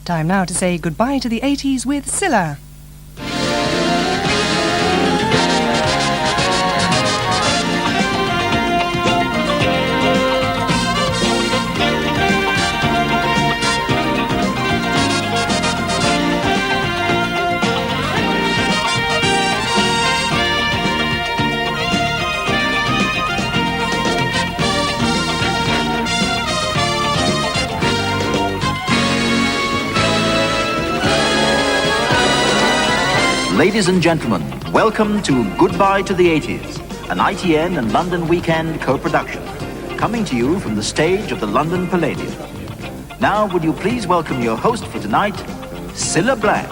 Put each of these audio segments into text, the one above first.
Time now to say goodbye to the 80s with Cilla. Ladies and gentlemen, welcome to Goodbye to the 80s, an ITN and London Weekend co-production, coming to you from the stage of the London Palladium. Now, would you please welcome your host for tonight, Cilla Black.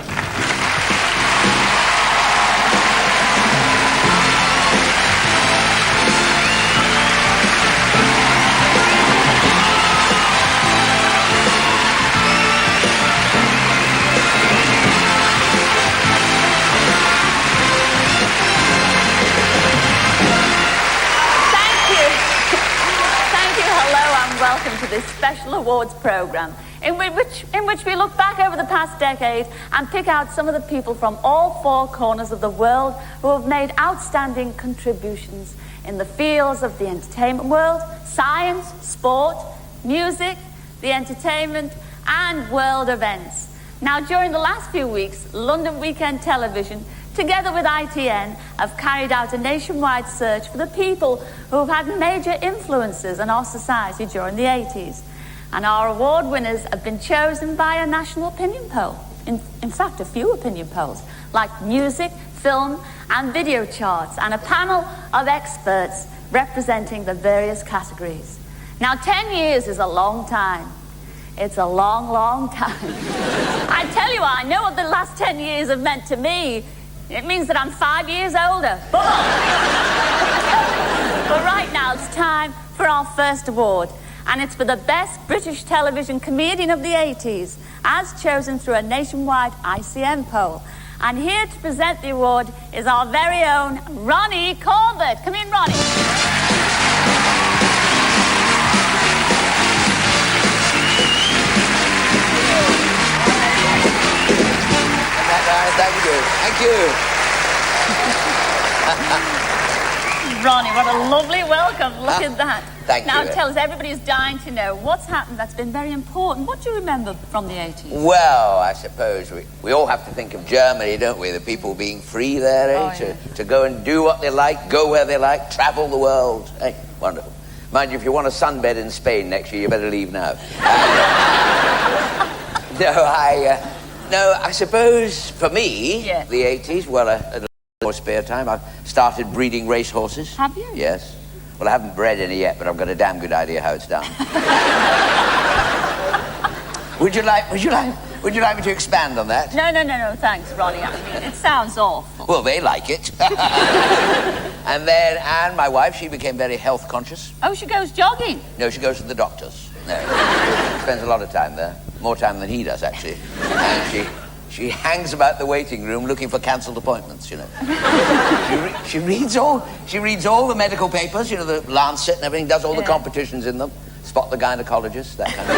Welcome to this special awards program in which we look back over the past decade and pick out some of the people from all four corners of the world who have made outstanding contributions in the fields of the entertainment world, science, sport, music, the entertainment and world events. Now, during the last few weeks, London Weekend Television, together with ITN, have carried out a nationwide search for the people who have had major influences on our society during the 80s. And our award winners have been chosen by a national opinion poll. In fact, a few opinion polls, like music, film, and video charts, and a panel of experts representing the various categories. Now, 10 years is a long time. It's a long, long time. I tell you, I know what the last 10 years have meant to me. It means that I'm 5 years older. But right now, it's time for our first award. And it's for the best British television comedian of the 80s, as chosen through a nationwide ICN poll. And here to present the award is our very own Ronnie Corbett. Come in, Ronnie. Thank you. Thank you. Ronnie, what a lovely welcome. Look at that. Thank now, you. Now tell us, everybody's dying to know what's happened that's been very important. What do you remember from the 80s? Well, I suppose we all have to think of Germany, don't we? The people being free there, to go and do what they like, go where they like, travel the world. Hey, wonderful. Mind you, if you want a sunbed in Spain next year, you better leave now. No, I suppose for me, the 80s, well, a little more spare time. I've started breeding racehorses. Have you? Yes. Well, I haven't bred any yet, but I've got a damn good idea how it's done. Would you like me to expand on that? No, thanks, Ronnie. I mean, it sounds awful. Well, they like it. And then Anne, my wife, she became very health conscious. Oh, she goes jogging? No, she goes to the doctor's. No. Spends a lot of time there. More time than he does, actually. And she hangs about the waiting room looking for cancelled appointments, you know. She reads all the medical papers, you know, the Lancet and everything, does all the competitions in them. Spot the gynecologist, that kind of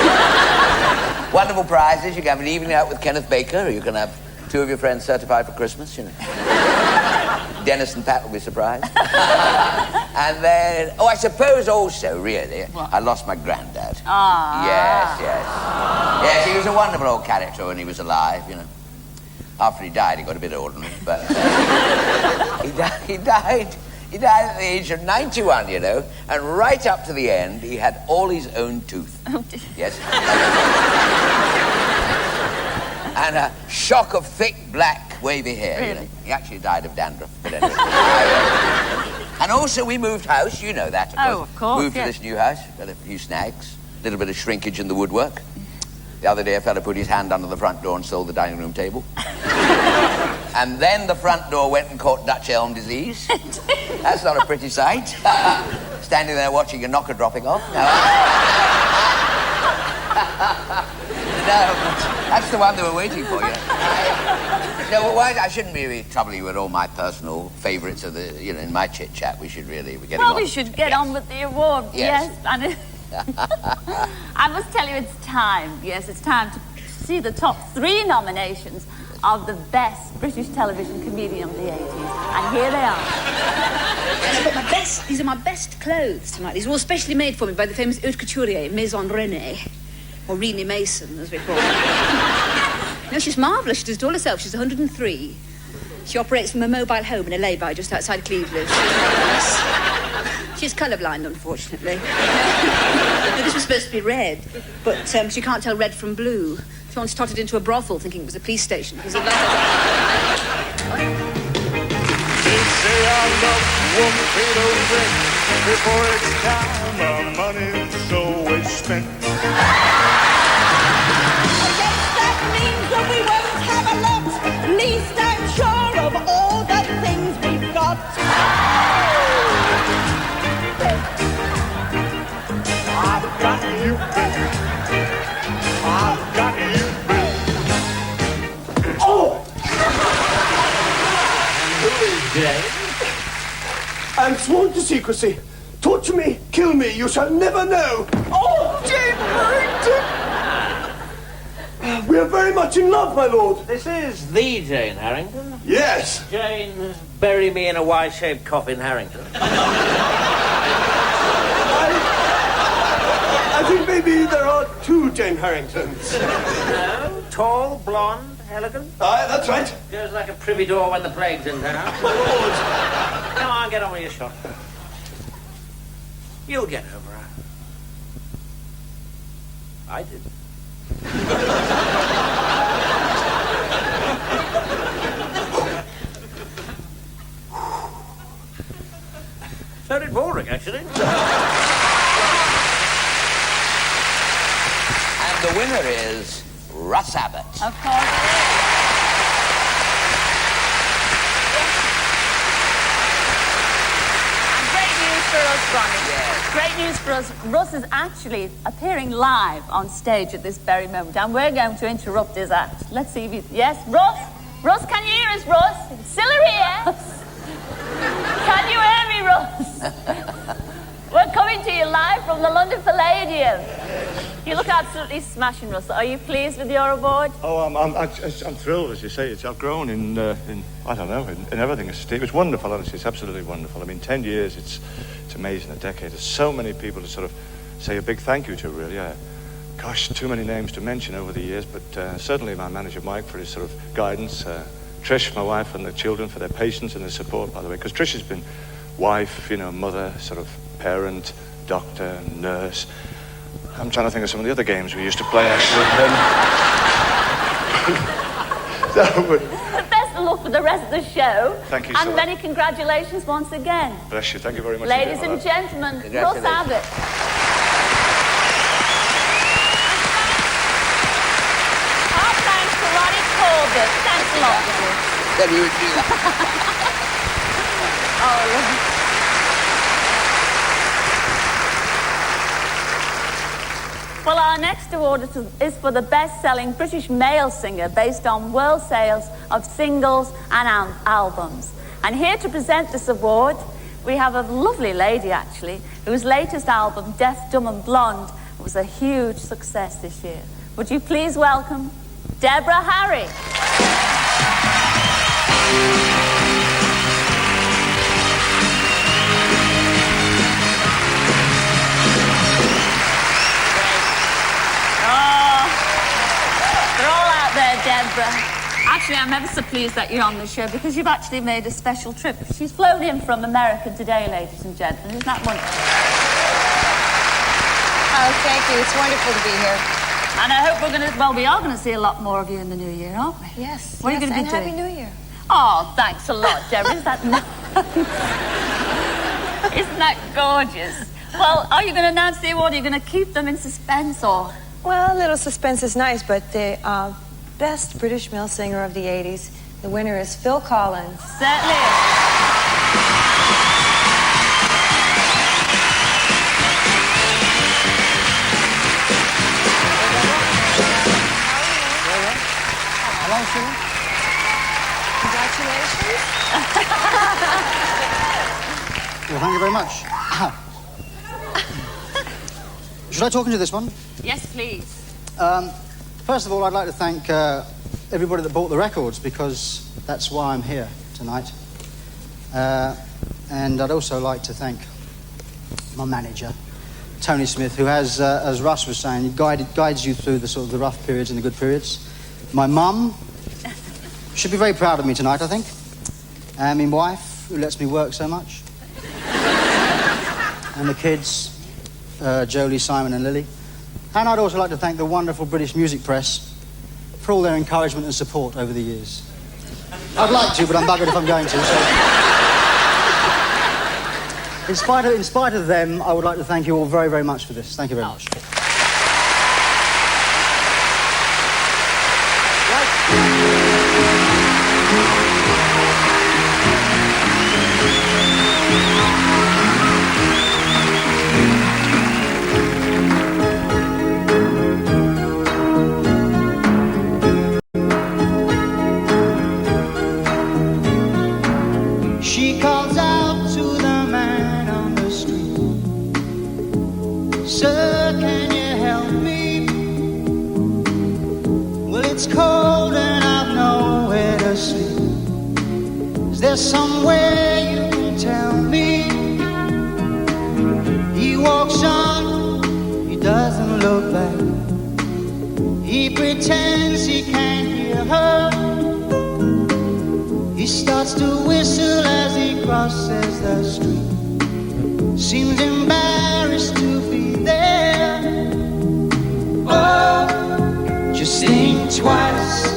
thing. Wonderful prizes. You can have an evening out with Kenneth Baker, or you can have two of your friends certified for Christmas, you know. Dennis and Pat will be surprised. And then, I suppose also, really, what? I lost my granddad. Ah. Yes. Yes, he was a wonderful old character when he was alive, you know. After he died, he got a bit ordinary, but he died at the age of 91, you know, and right up to the end, he had all his own tooth. Oh, dear. Yes. And a shock of thick, black, wavy hair. Really? You know. He actually died of dandruff, but anyway. And also, we moved house, you know that, of course. Oh, of course, Moved to this new house, got a few snags, a little bit of shrinkage in the woodwork. The other day, a fella put his hand under the front door and stole the dining room table. And then the front door went and caught Dutch elm disease. That's not a pretty sight. Standing there watching a knocker dropping off. No, that's the one they were waiting for, you know. No, well, I shouldn't really trouble you with all my personal favourites of the, you know, in my chit-chat. We should really be getting on. Well, we should get on with the award. Yes. And I must tell you, it's time. Yes, it's time to see the top 3 nominations of the best British television comedian of the 80s. And here they are. I've got these are my best clothes tonight. These were all specially made for me by the famous haute couturier, Maison Renée. Or Renée Mason, as we call her. No, she's marvellous. She does it all herself. She's 103. She operates from a mobile home in a lay-by just outside Cleveland. She's colourblind, unfortunately. Now, this was supposed to be red, but she can't tell red from blue. She once tottered into a brothel thinking it was a police station because of that. They say our love won't fade away before it's time. Our money's always spent. I guess that means that we won't have a lot. Least I'm sure of all the things we've got. I've got you, baby. I've got you, baby. Oh! Jane? I'm sworn to secrecy. Torture me, kill me, you shall never know. Oh, Jane Harrington! We are very much in love, my lord. This is the Jane Harrington. Yes. Jane, bury me in a Y-shaped coffin, Harrington. I think maybe there are 2 Jane Harringtons. No, tall, blonde, elegant. Aye, that's right. Goes like a privy door when the plague's in town. My lord. Come on, get on with your shot. You'll get over her. I did. So did Baldrick, actually. And the winner is Russ Abbott. Of course it is. And great news for us, Ronnie. Yes. Great news for us. Russ is actually appearing live on stage at this very moment, and we're going to interrupt his act. Let's see if he... Yes, Russ? Russ, can you hear us, Russ? Cilla here. Can you hear me, Russ? We're coming to you live from the London Palladium. You look absolutely smashing, Russ. Are you pleased with your award? Oh, I'm thrilled, as you say. I've grown in I don't know, in everything. It was wonderful, honestly. It's absolutely wonderful. I mean, 10 years, it's amazing, a decade. There's so many people to sort of say a big thank you to, really. Gosh, too many names to mention over the years, but certainly my manager, Mike, for his sort of guidance. Trish, my wife, and the children for their patience and their support, by the way, because Trish has been wife, mother, sort of parent, doctor, nurse. I'm trying to think of some of the other games we used to play, actually. Best of luck with the rest of the show. Thank you, And Cilla. many congratulations once again. Bless you. Thank you very much. Ladies indeed, and my lad. gentlemen, Russ Congratulations. Abbott. Our thanks to Ronnie Corbett. Thanks a lot. Then you would do that. Oh, lovely. Well, our next award is for the best-selling British male singer based on world sales of singles and albums. And here to present this award, we have a lovely lady, actually, whose latest album, Deaf, Dumb and Blonde, was a huge success this year. Would you please welcome Deborah Harry? They're all out there, Deborah. Actually, I'm ever so pleased that you're on the show because you've actually made a special trip. She's flown in from America today, ladies and gentlemen. Isn't that wonderful? Oh, thank you. It's wonderful to be here. And I hope we are going to see a lot more of you in the new year, aren't we? Yes. What are you going to be and doing? Happy New Year. Oh, thanks a lot, Deborah. Isn't that gorgeous? Well, are you going to announce the award? Are you going to keep them in suspense, or...? Well, a little suspense is nice, but the best British male singer of the 80s, the winner is Phil Collins. Certainly is. Hello, Sue. Congratulations. Well, thank you very much. Should I talk into this one? Yes, please. First of all, I'd like to thank everybody that bought the records, because that's why I'm here tonight. And I'd also like to thank my manager, Tony Smith, who has, as Russ was saying, guides you through the sort of the rough periods and the good periods. My mum should be very proud of me tonight, I think. And my wife, who lets me work so much. And the kids, Jolie, Simon and Lily. And I'd also like to thank the wonderful British music press for all their encouragement and support over the years. I'd like to, but I'm buggered if I'm going to, so... In spite of them, I would like to thank you all very, very much for this. Thank you very much. She calls out to the man on the street, "Sir, can you help me? Well, it's cold and I've nowhere to sleep. Is there somewhere you can tell me?" He walks on, he doesn't look back. He pretends he can't hear her. He starts to whistle as he crosses the street. Seems embarrassed to be there. Oh, just think twice,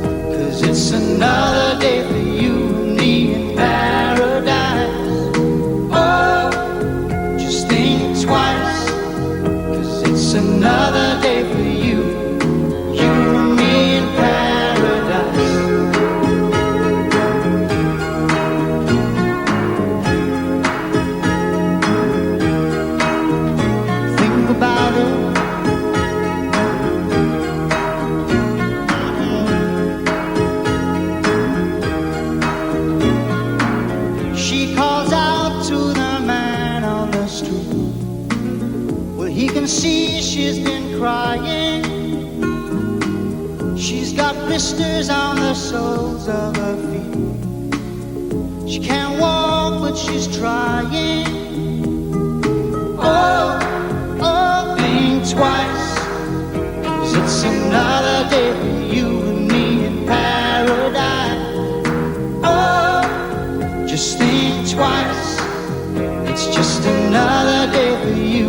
'cause it's another day for you and me in paradise. Oh, just think twice, 'cause it's another day for you and me in paradise. About it. She calls out to the man on the street. Well, he can see she's been crying. She's got blisters on the soles of her feet. She can't walk, but she's trying. Oh, think twice, 'cause it's another day for you and me in paradise. Oh, just think twice, it's just another day for you,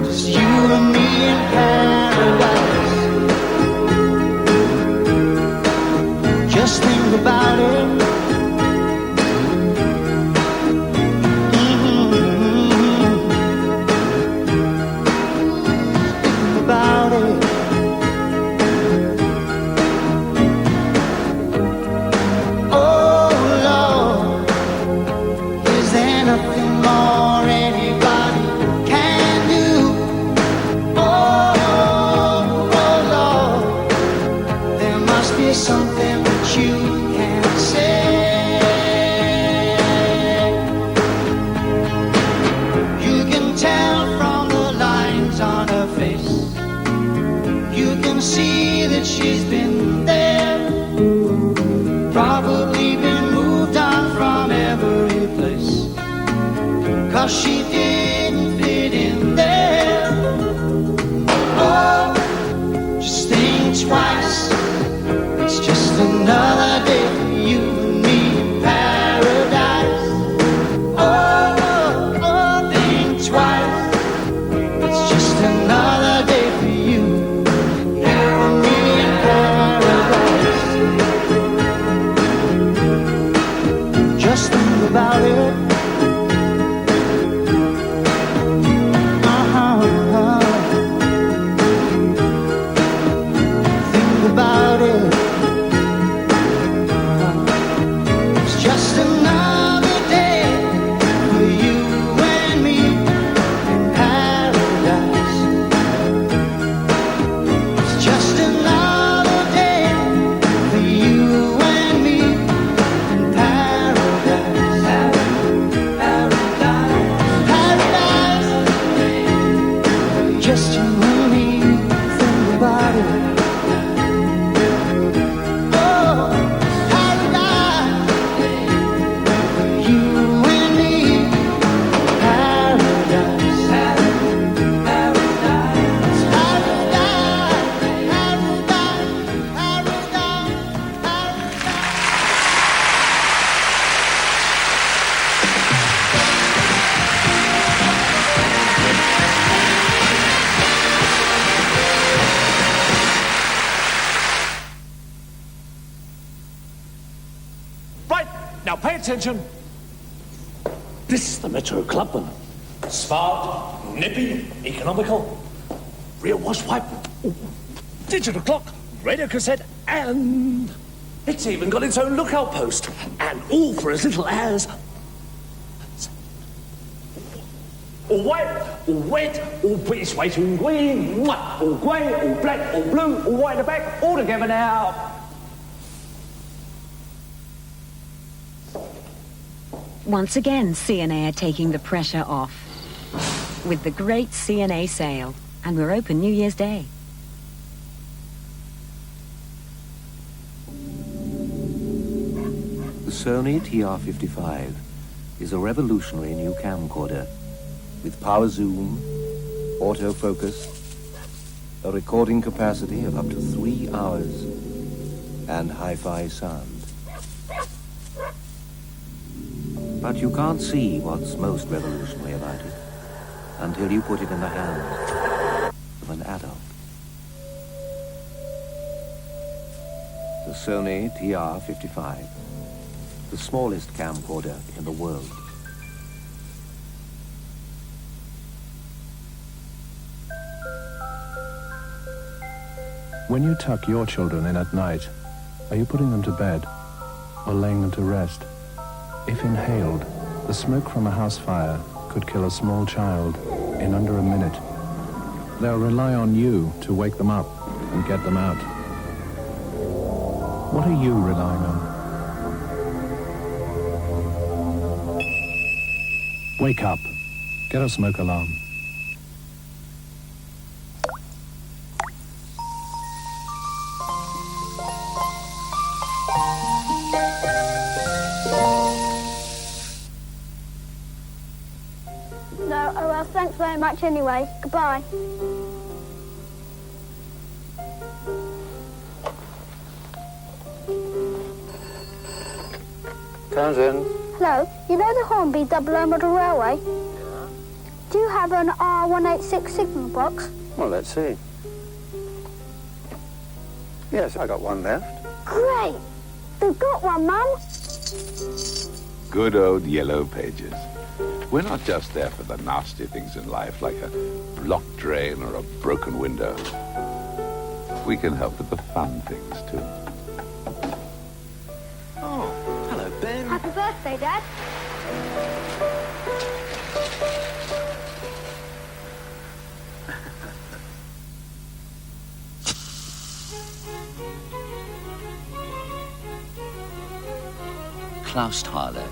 just you and me in paradise. Just think about it. About it. Oh Lord, is there nothing more anybody can do? Oh Lord, there must be something that you can't say. You can tell from the lines on her face. You can see that she's been there, probably been moved on from every place, 'cause she didn't fit in there. Oh, just think twice, it's just another day Now pay attention. This is the Metro Clubman. Smart, nippy, economical, real wash wipe, digital clock, radio cassette, and it's even got its own lookout post. And all for as little as... all white, all red, all British weight, all green, all grey, all black, all blue, all white at the back, all together now. Once again, CNA are taking the pressure off with the great CNA sale, and we're open New Year's Day. The Sony TR-55 is a revolutionary new camcorder with power zoom, autofocus, a recording capacity of up to 3 hours, and hi-fi sound. But you can't see what's most revolutionary about it until you put it in the hands of an adult. The Sony TR-55, the smallest camcorder in the world. When you tuck your children in at night, are you putting them to bed or laying them to rest? If inhaled, the smoke from a house fire could kill a small child in under a minute. They'll rely on you to wake them up and get them out. What are you relying on? Wake up. Get a smoke alarm. No, oh well, thanks very much anyway. Goodbye. Townsend. Hello, you know the Hornby double-O model railway? Yeah. Do you have an R186 signal box? Well, let's see. Yes, I got one left. Great! We've got one, Mum. Good old yellow pages. We're not just there for the nasty things in life, like a blocked drain or a broken window. We can help with the fun things, too. Oh, hello, Ben. Happy birthday, Dad. Klausthaler.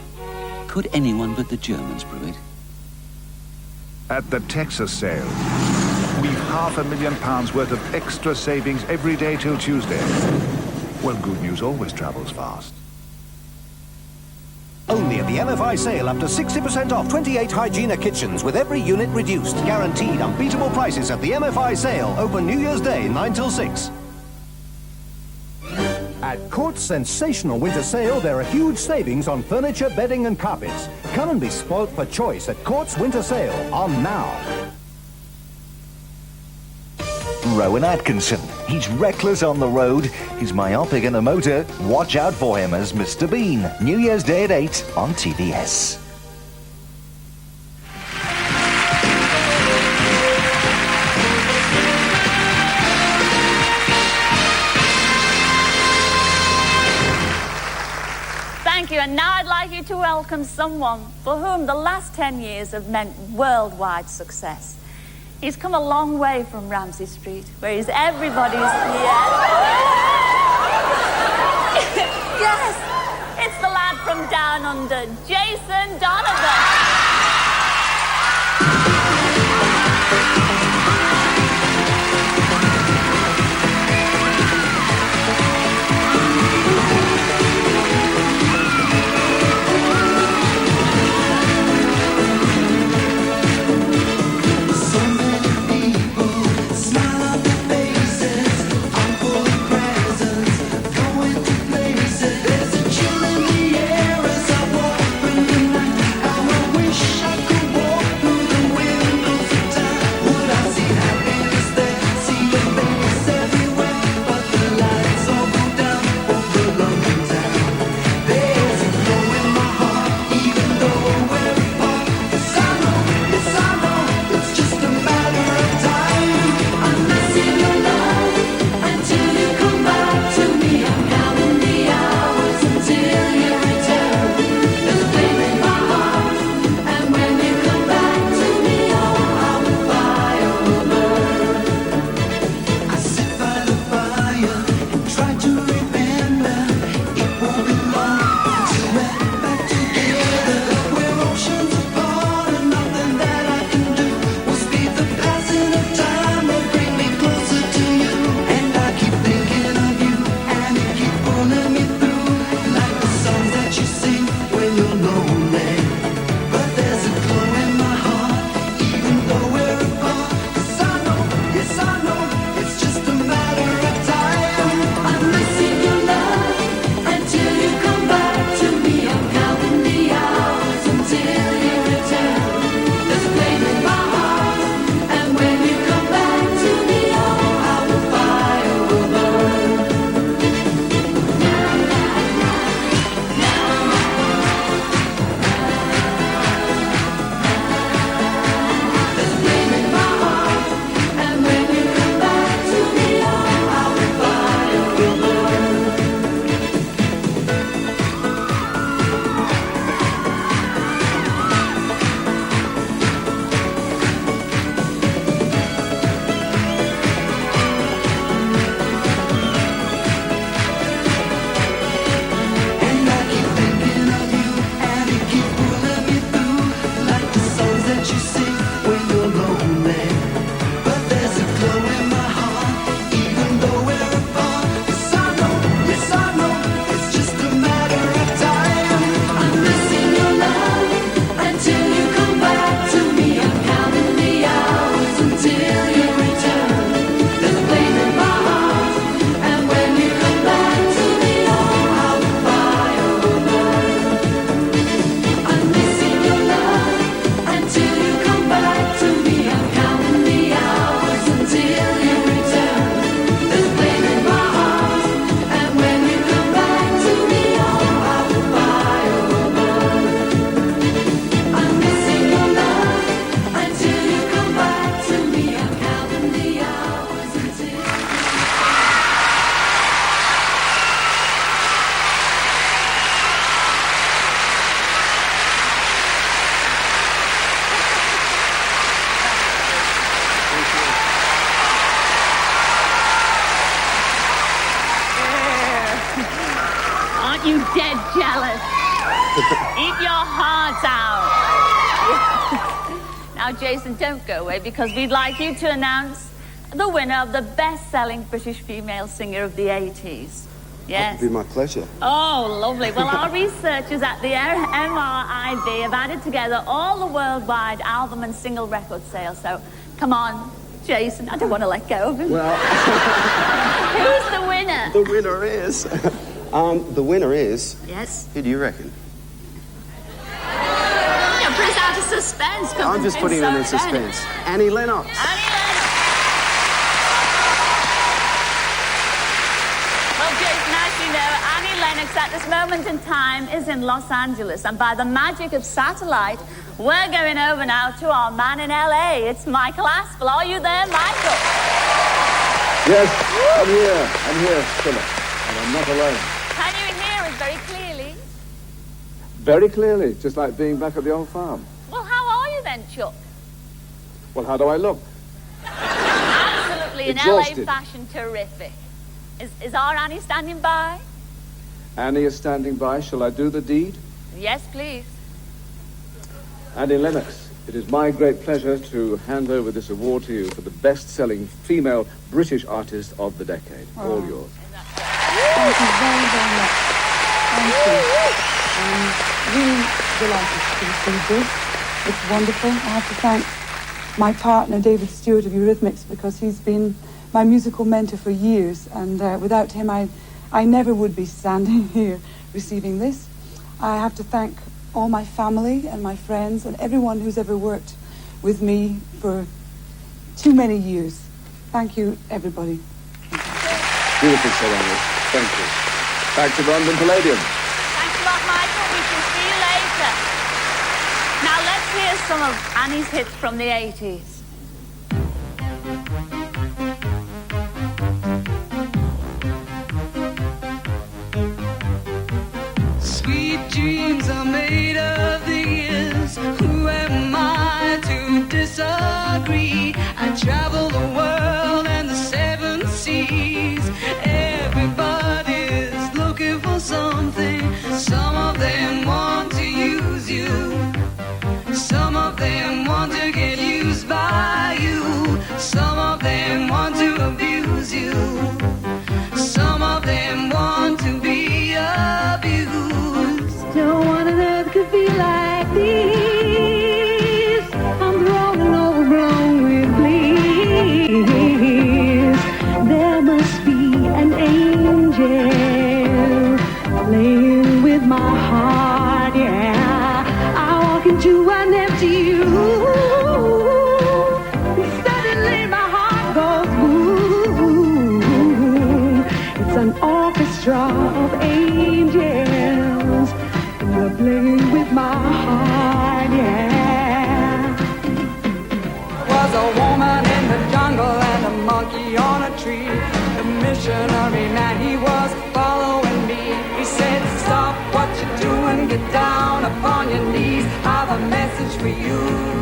Could anyone but the Germans brew it? At the Texas sale, we've £500,000 worth of extra savings every day till Tuesday. Well, good news always travels fast. Only at the MFI sale, up to 60% off 28 Hygiena kitchens with every unit reduced. Guaranteed unbeatable prices at the MFI sale. Open New Year's Day, 9 till 6. At Court's sensational winter sale, there are huge savings on furniture, bedding and carpets. Come and be spoilt for choice at Court's winter sale, on now. Rowan Atkinson. He's reckless on the road. He's myopic in a motor. Watch out for him as Mr. Bean. New Year's Day at 8 on TVS. Thank you, and now I'd like you to welcome someone for whom the last 10 years have meant worldwide success. He's come a long way from Ramsey Street, where he's everybody's... Yes, it's the lad from down under, Jason Donovan. You dead jealous. Eat your hearts out. Now, Jason, don't go away, because we'd like you to announce the winner of the best-selling British female singer of the 80s. Yes. That would be my pleasure. Oh, lovely. Well, our researchers at the MRIV have added together all the worldwide album and single record sales. So, come on, Jason. I don't want to let go of him. Well... Who's the winner? The winner is... the winner is... Yes? Who do you reckon? Yeah, put us out of suspense. I'm just putting them in suspense. Annie Lennox. Annie Lennox. Well, Jason, as you know, Annie Lennox at this moment in time is in Los Angeles, and by the magic of satellite, we're going over now to our man in LA. It's Michael Aspel. Are you there, Michael? Yes, I'm here, Philip, and I'm not alone. Can you hear us very clearly? Very clearly, just like being back at the old farm. Well, how are you then, Chuck? Well, how do I look? Absolutely, in Exhausted. LA fashion, terrific. Is our Annie standing by? Annie is standing by. Shall I do the deed? Yes, please. Annie Lennox, it is my great pleasure to hand over this award to you for the best-selling female British artist of the decade. Oh. All yours. Thank you very, very much. Thank you. I'm really delighted to receive this. It's wonderful. I have to thank my partner, David Stewart of Eurythmics, because he's been my musical mentor for years, and without him I never would be standing here receiving this. I have to thank all my family and my friends and everyone who's ever worked with me for too many years. Thank you, everybody. Beautiful, Sir Annie. Thank you. Back to London Palladium. Thanks a lot, Michael. We shall see you later. Now let's hear some of Annie's hits from the 80s. Sweet dreams are made of these. Who am I to disagree? I travel the world and the 7 seas. Everybody's looking for something. Some of them want to use you. Some of them want to get used by you. Some of them want to abuse you. Some of them want to be abused. No one on earth could be like this. I'm grown and overgrown with bliss. There must be an angel playing with my heart, yeah. I walk into an empty room. Suddenly my heart goes boom. It's an orchestra of angels. They're playing with my heart, yeah. Was a woman in the jungle and a monkey on a tree. The missionary man, he was following me. He said, stop what you're doing, get down upon your knees. I've a message for you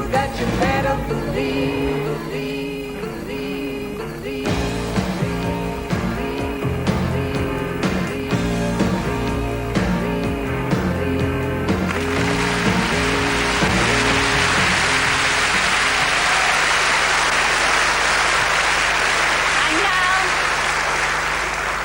that you better believe.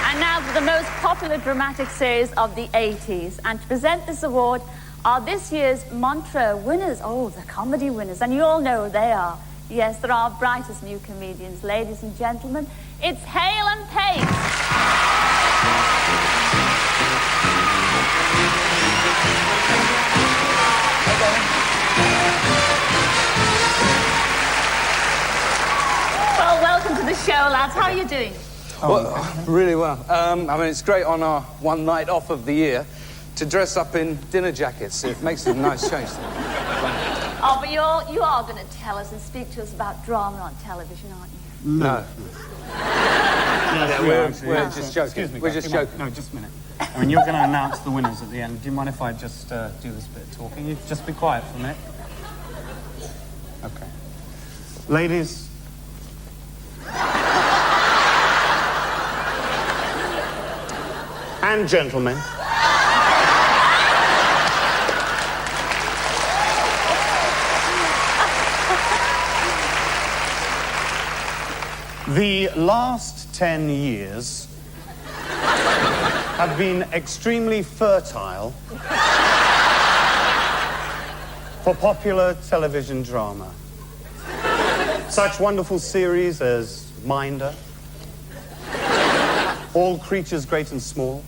And now for the most popular dramatic series of the 80s. And to present this award are this year's Montreux winners. Oh, the comedy winners. And you all know who they are. Yes, they're our brightest new comedians. Ladies and gentlemen, it's Hale and Pace. Well, welcome to the show, lads. How are you doing? Well, really well. I mean, it's great on our one night off of the year to dress up in dinner jackets. It makes a nice change. Oh, but you are going to tell us and speak to us about drama on television, aren't you? No. Yes, we're just joking. Excuse me, We're guys, just come on. joking. No, just a minute. I mean, you're going to announce the winners at the end. Do you mind if I just do this bit of talking? You just be quiet for a minute. Okay. Ladies. And gentlemen, The last 10 years have been extremely fertile for popular television drama. Such wonderful series as Minder, All Creatures Great and Small,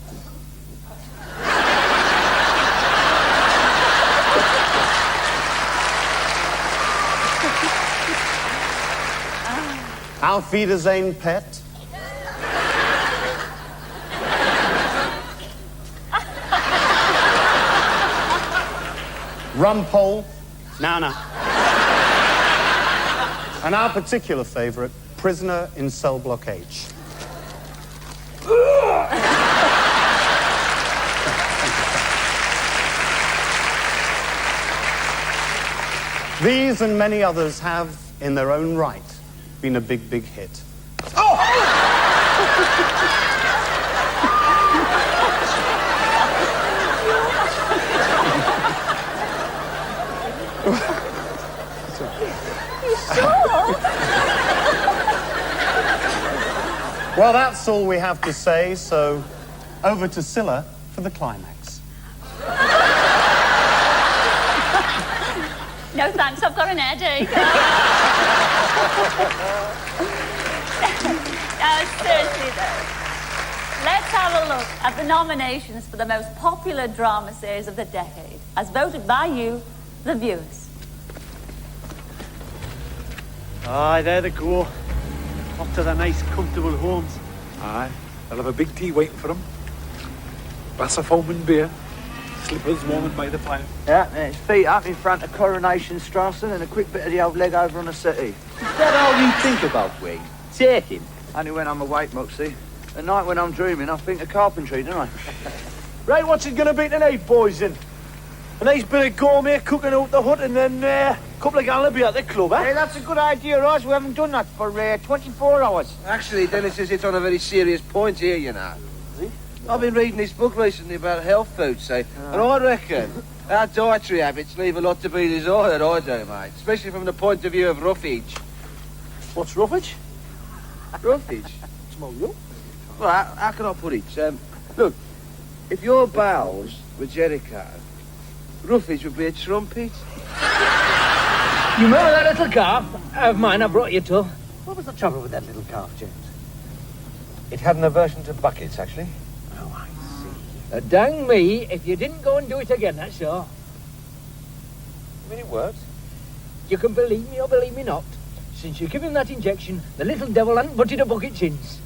Auf Wiedersehen, Pet. Rumpole. Nana. And our particular favourite, Prisoner in Cell Block H. These and many others have, in their own right, been a big, big hit. Well, that's all we have to say, so over to Cilla for the climax. No thanks, I've got an headache. Seriously though, let's have a look at the nominations for the most popular drama series of the decade, as voted by you, the viewers. Aye, there they go. Off to their nice, comfortable homes. Aye, they'll have a big tea waiting for them. Glass of foaming beer. Slippers warming by the fire. Yeah, and it's feet up in front of Coronation Strasse and a quick bit of the old leg over on the city. Is that all you think about, Wee? Taking? Only when I'm awake, Moxie. At night when I'm dreaming, I think of carpentry, don't I? Right, what's it going to be tonight, boys, then? A nice bit of gourmet cooking out the hut and then a couple of gallon beer at the club, eh? Hey, that's a good idea, Ross. We haven't done that for 24 hours. Actually, Dennis says it's on a very serious point here, you know. I've been reading this book recently about health food, say, and I reckon our dietary habits leave a lot to be desired, I do, mate. Especially from the point of view of roughage. What's roughage? Roughage? Small you? Well, how can I put it? Look, if your bowels were Jericho, roughage would be a trumpet. You remember that little calf of mine I brought you to? What was the trouble with that little calf, James? It had an aversion to buckets, actually. Oh, I see. Dang me if you didn't go and do it again, that's all. I mean, it worked. You can believe me or believe me not. Since you give him that injection, the little devil hasn't butted a bucket since.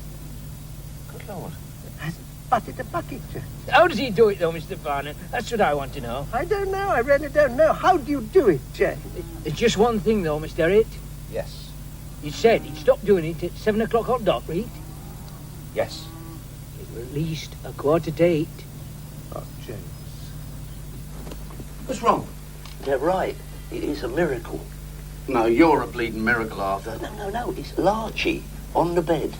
Good Lord. Hasn't butted a bucket, James. How does he do it, though, Mr. Farner? That's what I want to know. I don't know. I really don't know. How do you do it, James? It's just one thing, though, Mr. It. Yes. He said he'd stop doing it at 7 o'clock on dot, right? Yes. It was at least 7:45. Oh, James. What's wrong? They're right. It is a miracle. No, you're a bleeding miracle, Arthur. No. It's Larchy on the bed.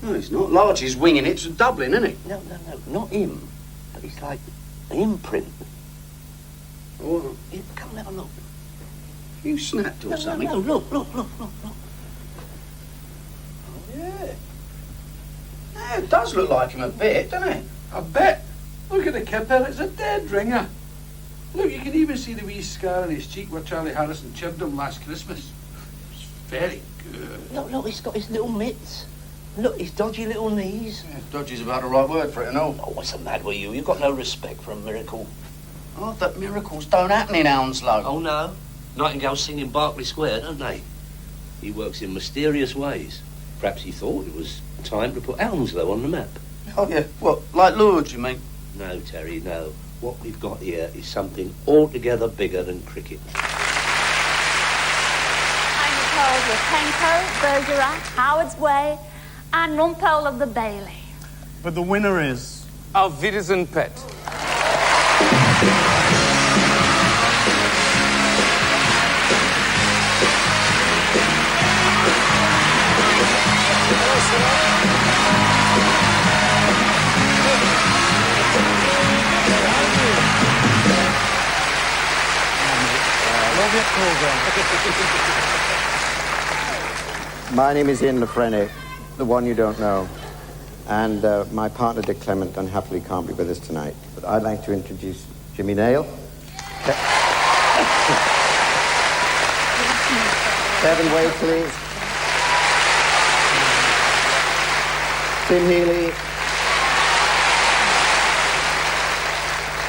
No, it's not. Larchy's winging it to Dublin, isn't it? No. Not him. But it's like an imprint. Oh, Yeah, come and have a look. you snapped or something. No, look. Oh, yeah. Yeah, it does look like him a bit, doesn't it? I bet. Look at the kipper. It's a dead ringer. Look, you can even see the wee scar on his cheek where Charlie Harrison chipped him last Christmas. It's very good. Look, he's got his little mitts. Look, his dodgy little knees. Yeah, dodgy's about the right word for it and all. Oh, what's the matter with you? You've got no respect for a miracle. Oh, that miracles don't happen in Hounslow. Oh, no. Nightingales sing in Berkeley Square, don't they? He works in mysterious ways. Perhaps he thought it was time to put Hounslow on the map. Oh, yeah. What, like Lourdes, you mean? No, Terry, no. What we've got here is something altogether bigger than cricket. I'm Nicole with Penco, Bergerac, Howard's Way, and Rumpole of the Bailey. But the winner is Auf Wiedersehen, Pet. My name is Ian Lafrene, the one you don't know. And my partner, Dick Clement, unhappily can't be with us tonight. But I'd like to introduce Jimmy Nail, Kevin Wakely, Tim Healy,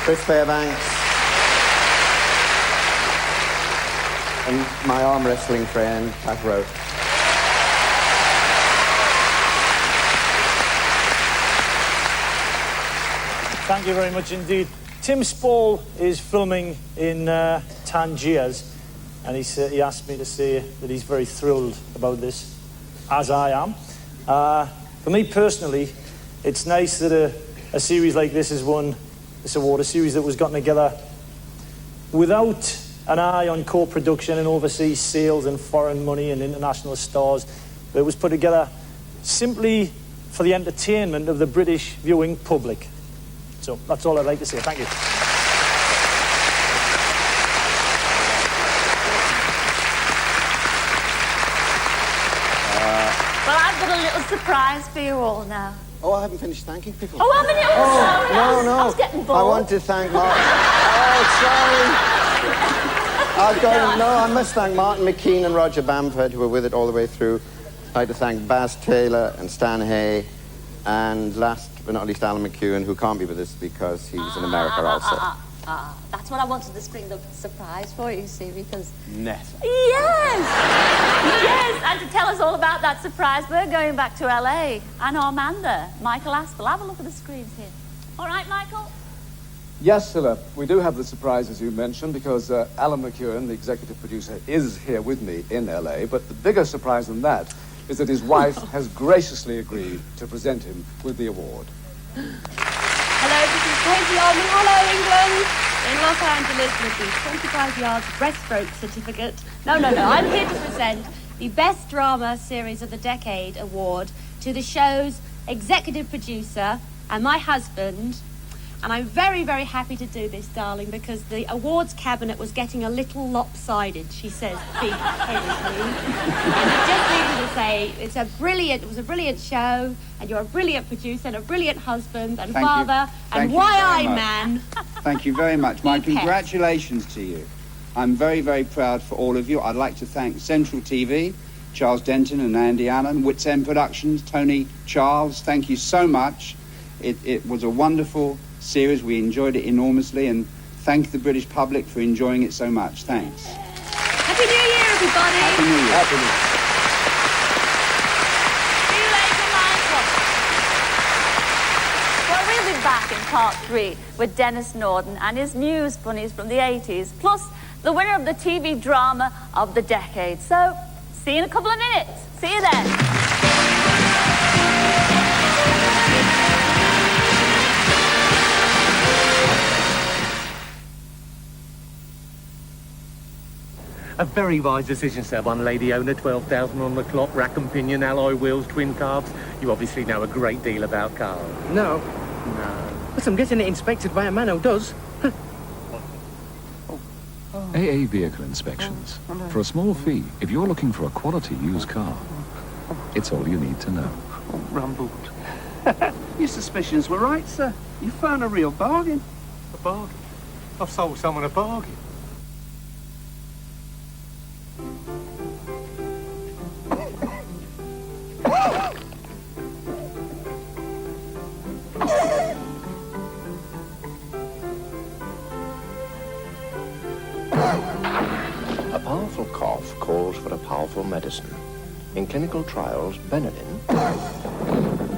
Chris Fairbanks, and my arm wrestling friend, Pat Rowe. Thank you very much indeed. Tim Spall is filming in Tangiers, and he asked me to say that he's very thrilled about this, as I am. For me personally, it's nice that a series like this has won this award, a series that was gotten together without an eye on co-production and overseas sales and foreign money and international stars, but it was put together simply for the entertainment of the British viewing public. So that's all I'd like to say. Thank you. Well, I've got a little surprise for you all now. Oh, I haven't finished thanking people. Oh, haven't you? Oh, sorry. No. I was getting bored. I want to thank Martin. Oh, sorry. I must thank Martin McKean and Roger Bamford, who were with it all the way through. I'd like to thank Baz Taylor and Stan Hay, and last but not least, Alan McEwen, who can't be with us because he's in America also. That's what I wanted to spring the surprise for, you see, because... Never. Yes! Yes, and to tell us all about that surprise, we're going back to LA and Armanda. Michael Aspel, have a look at the screens here. All right, Michael? Yes, Cilla, we do have the surprise, as you mentioned, because Alan McEwen, the executive producer, is here with me in LA. But the bigger surprise than that is that his wife has graciously agreed to present him with the award. Hello, this is Katie Ullman. Hello, England. In Los Angeles with the 25 yards breaststroke certificate. No, I'm here to present the Best Drama Series of the Decade award to the show's executive producer and my husband. And I'm very, very happy to do this, darling, because the awards cabinet was getting a little lopsided, she says big-headedly. And I just needed to say, it was a brilliant show, and you're a brilliant producer and a brilliant husband and father and man. Thank you very much. My congratulations to you. I'm very, very proud for all of you. I'd like to thank Central TV, Charles Denton and Andy Allen, Wits End Productions, Tony Charles. Thank you so much. It was a wonderful series. We enjoyed it enormously, and thank the British public for enjoying it so much. Thanks. Happy New Year, everybody. Happy New Year. Happy New Year. See you later, Michael. Well, we'll be back in part 3 with Dennis Norden and his news bunnies from the 80s, plus the winner of the TV drama of the decade. So, see you in a couple of minutes. See you then. A very wise decision, sir. One lady owner, 12,000 on the clock, rack and pinion, alloy wheels, twin carbs. You obviously know a great deal about cars. No. But I'm getting it inspected by a man who does. AA vehicle inspections. For a small fee, if you're looking for a quality used car, it's all you need to know. Rumbled. Your suspicions were right, sir. You found a real bargain. A bargain? I've sold someone a bargain. A powerful cough calls for a powerful medicine. In clinical trials, Benadryl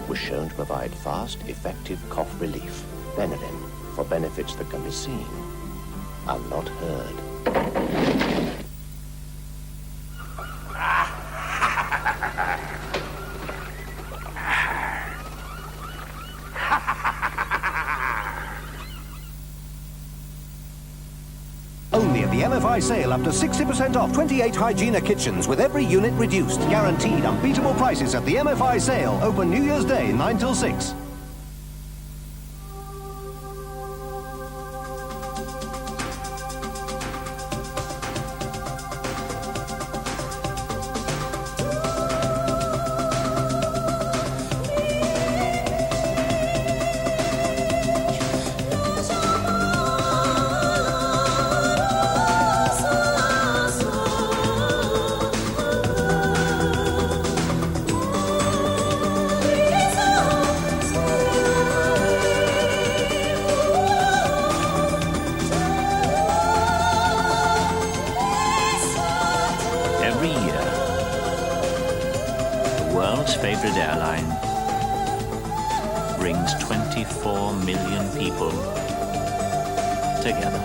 was shown to provide fast, effective cough relief. Benadryl, for benefits that can be seen and not heard. Only at the MFI sale, up to 60% off 28 Hygiena kitchens with every unit reduced. Guaranteed unbeatable prices at the MFI sale. Open New Year's Day, 9 till 6. 800 airline brings 24 million people together.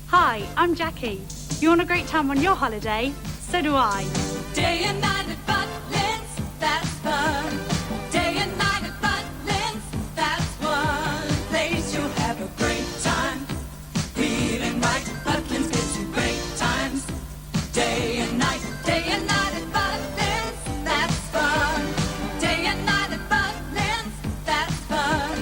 Hi, I'm Jackie. You want a great time on your holiday? So do I. Day and night at Butlins, that's fun. Day and night at Butlins, that's one place you'll have a great time. Feeling right, Butlins gives you great times. Day and night at Butlins, that's fun. Day and night at Butlins, that's fun.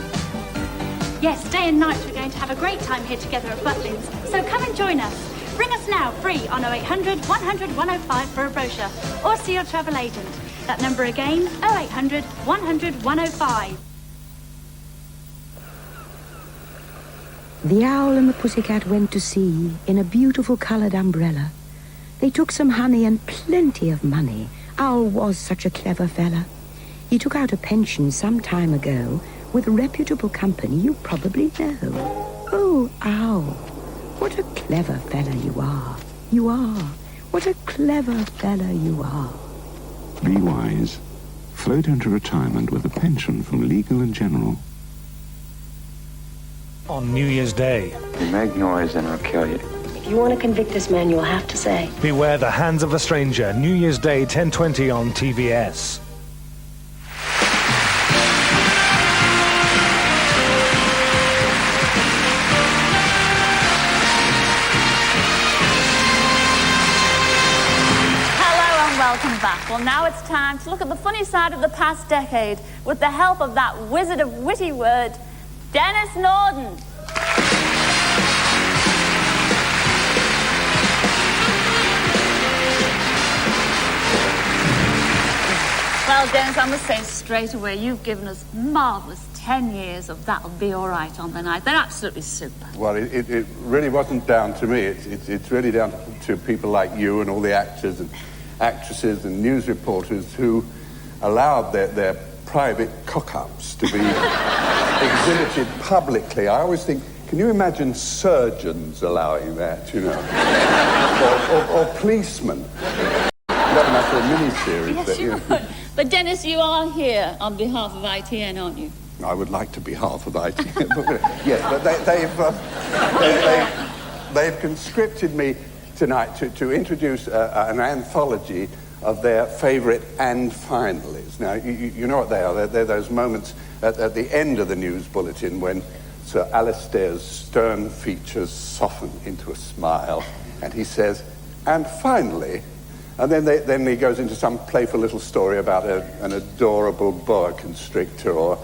Yes, day and night we're going to have a great time here together at Butlins. So come and join us. Ring us now, free, on 0800 100 105 for a brochure, or see your travel agent. That number again, 0800 100 105. The owl and the pussycat went to sea in a beautiful coloured umbrella. They took some honey and plenty of money. Owl was such a clever fella. He took out a pension some time ago with a reputable company you probably know. Oh, Owl. What a clever fella you are. You are. What a clever fella you are. Be wise. Float into retirement with a pension from Legal and General. On New Year's Day, You make noise and I'll kill you. If you want to convict this man, you'll have to say. beware the hands of a stranger. New Year's Day, 10:20 on TVS. Hello and welcome back. Well, now it's time to look at the funny side of the past decade with the help of that wizard of witty word, Dennis Norden. Well, Dennis, I must say straight away, you've given us marvellous 10 years of That'll Be All Right on the night. They're absolutely super. Well, it really wasn't down to me. It's really down to people like you and all the actors and actresses and news reporters who allowed their private cock-ups to be exhibited publicly. I always think, can you imagine surgeons allowing that, you know? or policemen. That might be a mini-series. Yes, but, you know. would. But, Dennis, you are here on behalf of ITN, aren't you? I would like to be half of ITN. Yes, but they've conscripted me tonight to introduce an anthology of their favourite and finalies. Now, you know what they are. They're those moments at the end of the news bulletin when Sir Alistair's stern features soften into a smile, and he says, "And finally," and then he goes into some playful little story about an adorable boa constrictor or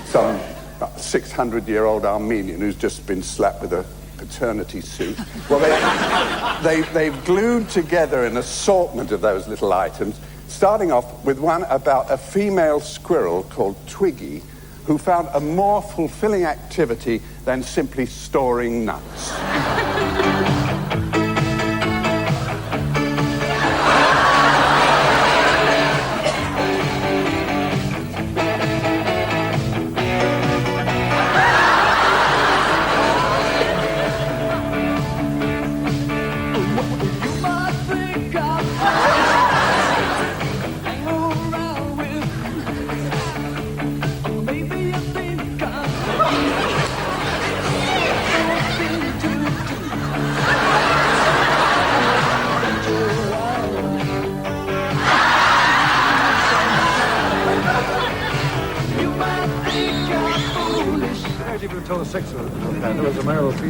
some 600-year-old Armenian who's just been slapped with a paternity suit. Well, they've glued together an assortment of those little items, starting off with one about a female squirrel called Twiggy, who found a more fulfilling activity than simply storing nuts.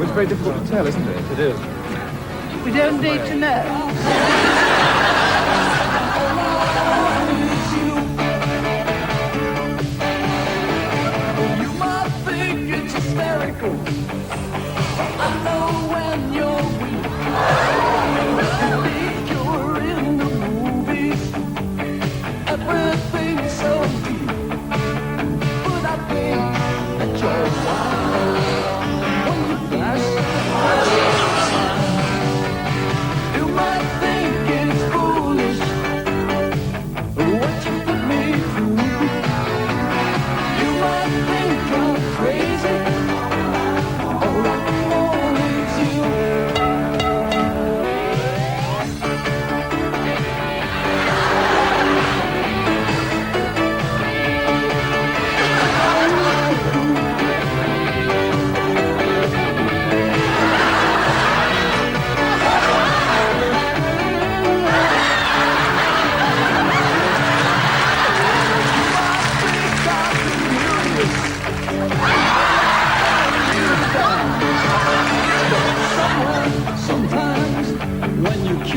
It's very difficult to tell, isn't it? It is. We don't need to know. You might think it's hysterical. I know when you're weak. You think you're in the movies. Everything's so deep. But I think that you're wild. When you flash, you might think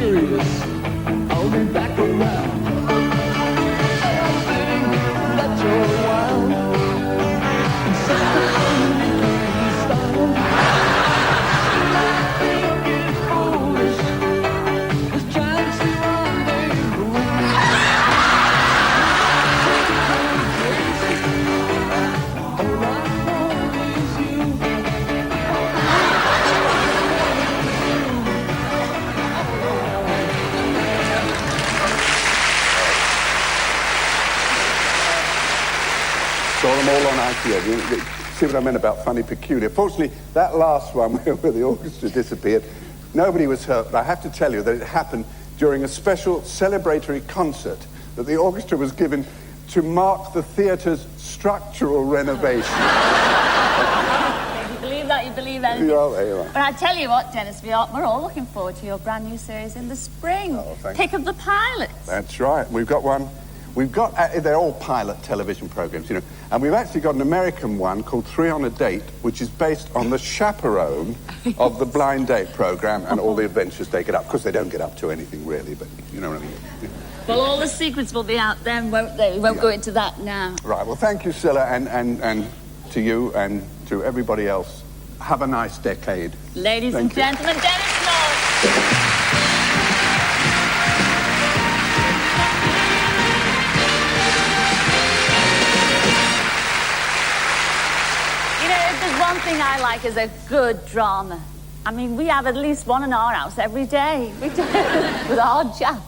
curious. I'll be back around. I think that you're wild. And such a funny style. And I think it's foolish. Just trying to rendezvous. All I want is you. Saw them all on IPA. You see what I meant about funny peculiar? Fortunately, that last one where the orchestra disappeared, nobody was hurt, but I have to tell you that it happened during a special celebratory concert that the orchestra was given to mark the theatre's structural renovation. You believe that, you believe anything. Yeah, there you are. But I tell you what, Dennis, we're all looking forward to your brand new series in the spring. Pick of the Pilots. That's right. We've got one. They're all pilot television programs, you know. And we've actually got an American one called 3 on a Date, which is based on the chaperone of the blind date program and all the adventures they get up. Of course, they don't get up to anything, really, but you know what I mean. Yeah. Well, all the secrets will be out then, won't they? We won't go into that now. Right, well, thank you, Cilla, and to you and to everybody else. Have a nice decade. Ladies and gentlemen, Dennis North. One thing I like is a good drama. I mean, we have at least one in our house every day. We do, with our Jack.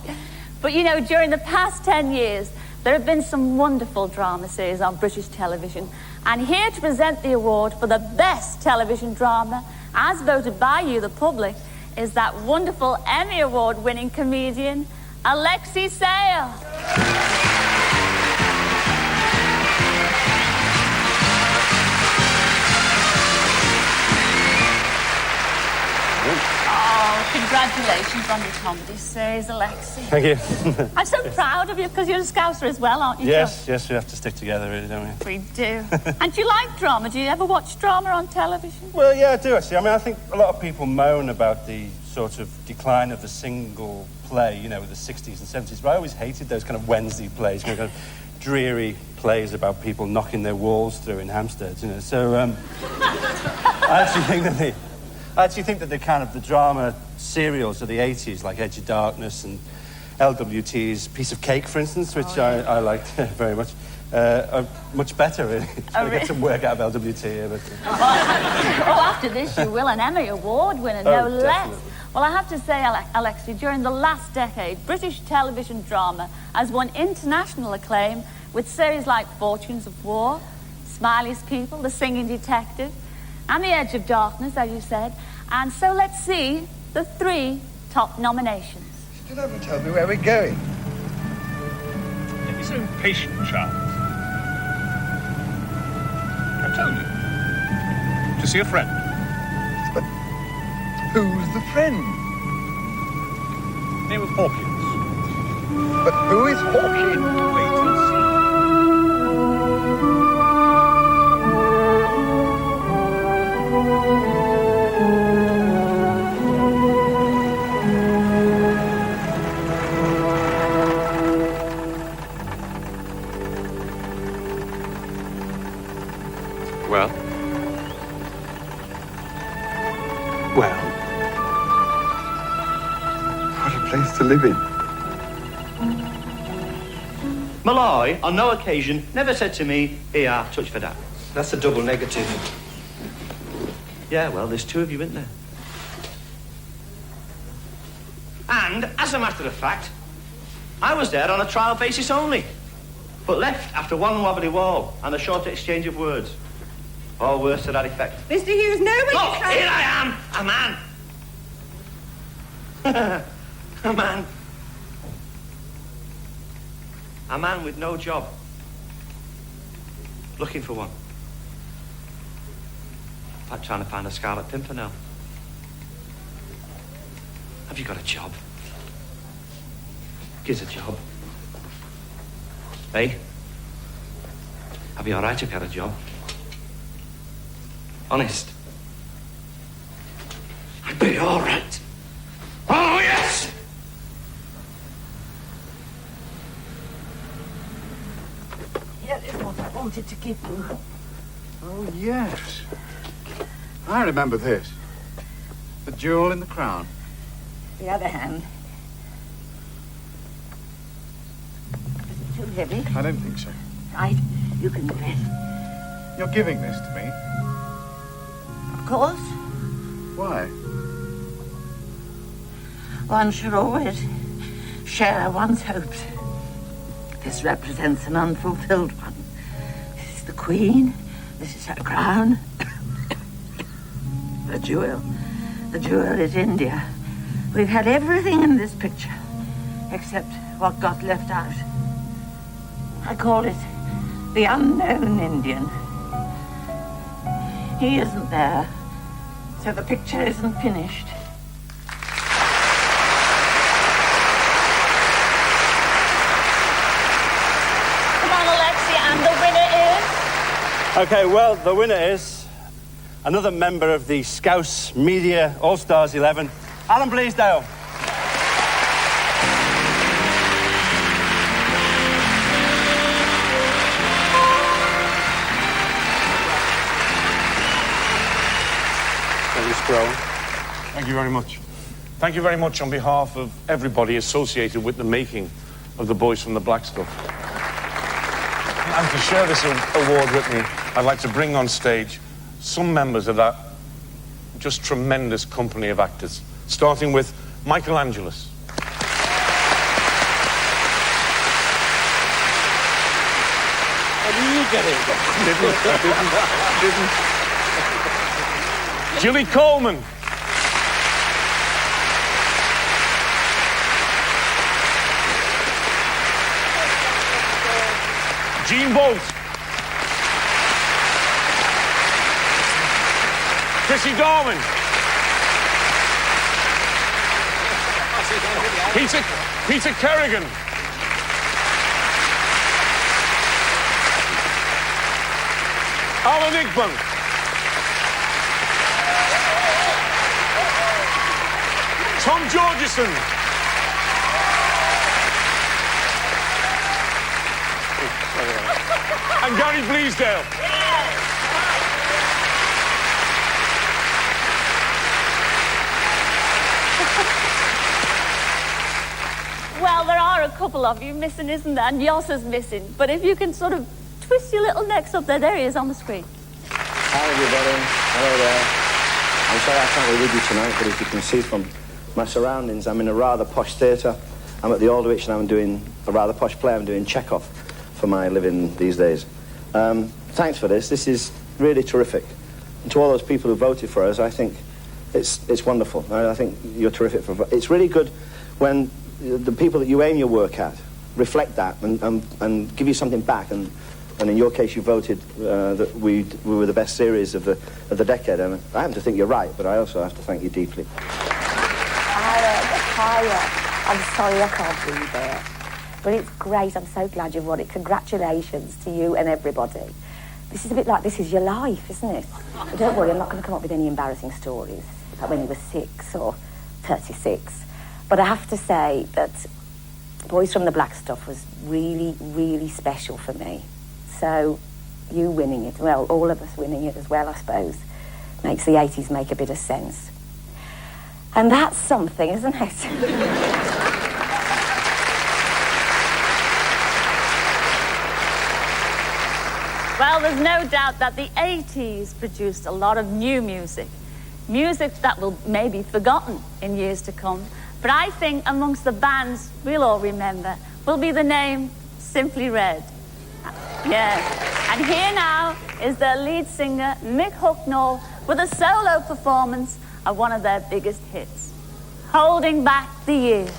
But, you know, during the past 10 years, there have been some wonderful drama series on British television. And here to present the award for the best television drama, as voted by you, the public, is that wonderful Emmy Award-winning comedian, Alexei Sayle. Oh, congratulations on your comedy series, Alexei. Thank you. I'm so proud of you, because you're a Scouser as well, aren't you? Yes, yes, we have to stick together, really, don't we? We do. And do you like drama? Do you ever watch drama on television? Well, yeah, I do, actually. I mean, I think a lot of people moan about the sort of decline of the single play, you know, with the 60s and 70s, but I always hated those kind of Wednesday plays, kind of dreary plays about people knocking their walls through in Hampstead, you know. So, I actually think that the kind of the drama serials of the 80s, like Edge of Darkness and LWT's Piece of Cake, for instance, which I liked very much, are much better, really. Trying to get some work out of LWT here, but... After this, you will, an Emmy Award winner, no less. Well, I have to say, Alexei, during the last decade, British television drama has won international acclaim with series like Fortunes of War, Smiley's People, The Singing Detective, and The Edge of Darkness, as you said. And so let's see the 3 top nominations. Still haven't told me where we're going. Don't be so impatient, Charles. I told you. To see a friend. But who's the friend? Name of Hawkins. But who is Hawkins? Wait and see. Well? What a place to live in. Malloy, on no occasion, never said to me, here, touch for that. That's a double negative. Yeah, well, there's 2 of you, isn't there? And, as a matter of fact, I was there on a trial basis only, but left after one wobbly wall and a short exchange of words. All words to that effect. Mr. Hughes, nobody... Look, here I am, a man. A man. A man with no job. Looking for one. Like trying to find a Scarlet Pimpernel. Have you got a job? Gives a job. Hey? I'd be all right if you had a job. Honest. I'd be all right. Oh, yes! wanted to give you. Oh, yes. I remember this. The jewel in the crown. The other hand. Is it too heavy? I don't think so. Right, you can do it. You're giving this to me? Of course. Why? One should always share one's hopes. This represents an unfulfilled one. This is the Queen. This is her crown. The jewel. The jewel is India. We've had everything in this picture, except what got left out. I call it the unknown Indian. He isn't there, so the picture isn't finished. Come on, Alexia, and the winner is... Okay, well, the winner is another member of the Scouse Media All-Stars 11, Alan Bleasdale. Thank you very much. Thank you very much on behalf of everybody associated with the making of The Boys from the Black Stuff. And to share this award with me, I'd like to bring on stage some members of that just tremendous company of actors, starting with Michael Angelus. How do you get it? Didn't. Gilly Coleman. Gene Bolt. Chrissy Darwin. Peter Kerrigan. Alan Igban. Tom Georgeson. And Gary Bleasdale. Well, there are a couple of you missing, isn't there? And Yossa's missing. But if you can sort of twist your little necks up there, there he is on the screen. Hi, everybody. Hello there. I'm sorry I can't be with you tonight, but as you can see from my surroundings, I'm in a rather posh theatre. I'm at the Aldwych and I'm doing a rather posh play. I'm doing Chekhov for my living these days. Thanks for this. This is really terrific. And to all those people who voted for us, I think it's wonderful. I think you're terrific for. It's really good when the people that you aim your work at reflect that and give you something back. And in your case, you voted that we were the best series of the decade. And I happen to think you're right, but I also have to thank you deeply. I'm sorry I can't be there. But it's great. I'm so glad you've won it. Congratulations to you and everybody. This is a bit like This Is Your Life, isn't it? But don't worry, I'm not going to come up with any embarrassing stories, like when you were 6 or 36. But I have to say that Boys from the Black Stuff was really, really special for me. So you winning it, well, all of us winning it as well, I suppose, makes the 80s make a bit of sense. And that's something, isn't it? Well, there's no doubt that the 80s produced a lot of new music. Music that will maybe be forgotten in years to come. But I think amongst the bands we'll all remember will be the name Simply Red. Yeah. And here now is their lead singer, Mick Hucknall, with a solo performance of one of their biggest hits, Holding Back the Years.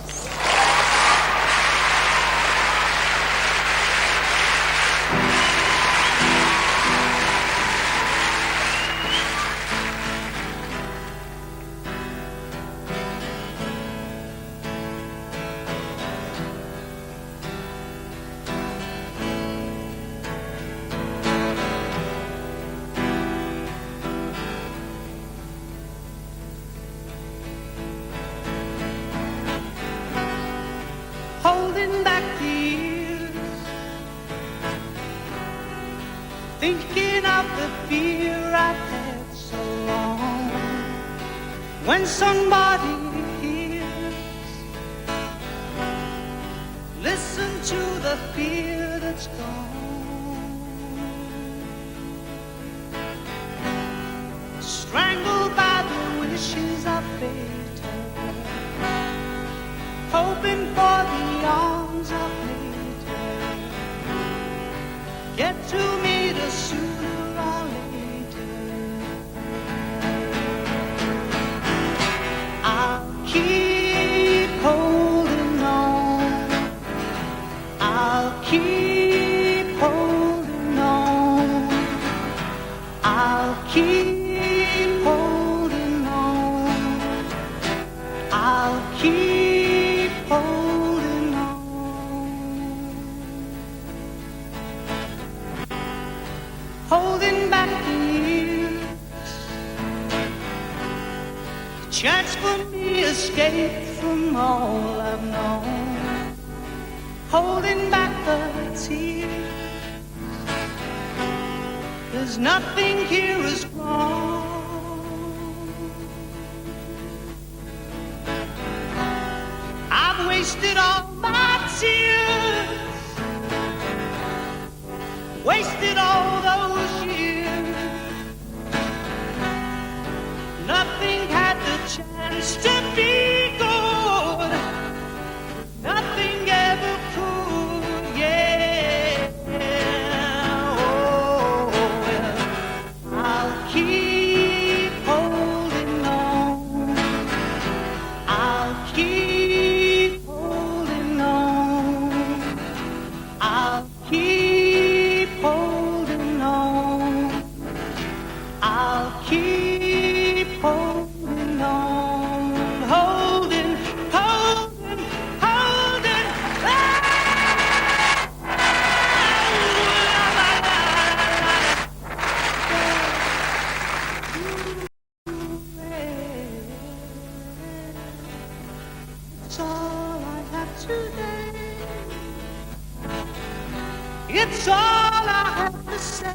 thinking of the fear I've had so long. When somebody hears, listen to the fear that's gone. Strangled by the wishes of fate, hoping for the arms of later. Get to meet us sooner or later. I'll keep holding on. I'll keep holding on. I'll keep holding on. I'll keep holding on. Holding back the years, a chance for me to escape from all I've known. Holding back the tears, there's nothing here is wrong. I've wasted all my tears, wasted all those years. Nothing had the chance to be good. Nothing ever could, yeah. Oh, well, I'll keep holding on. I'll keep holding on. I'll keep holding on. I'll keep holding on. Holding, holding, holding. It's all I have today. It's all I have to say.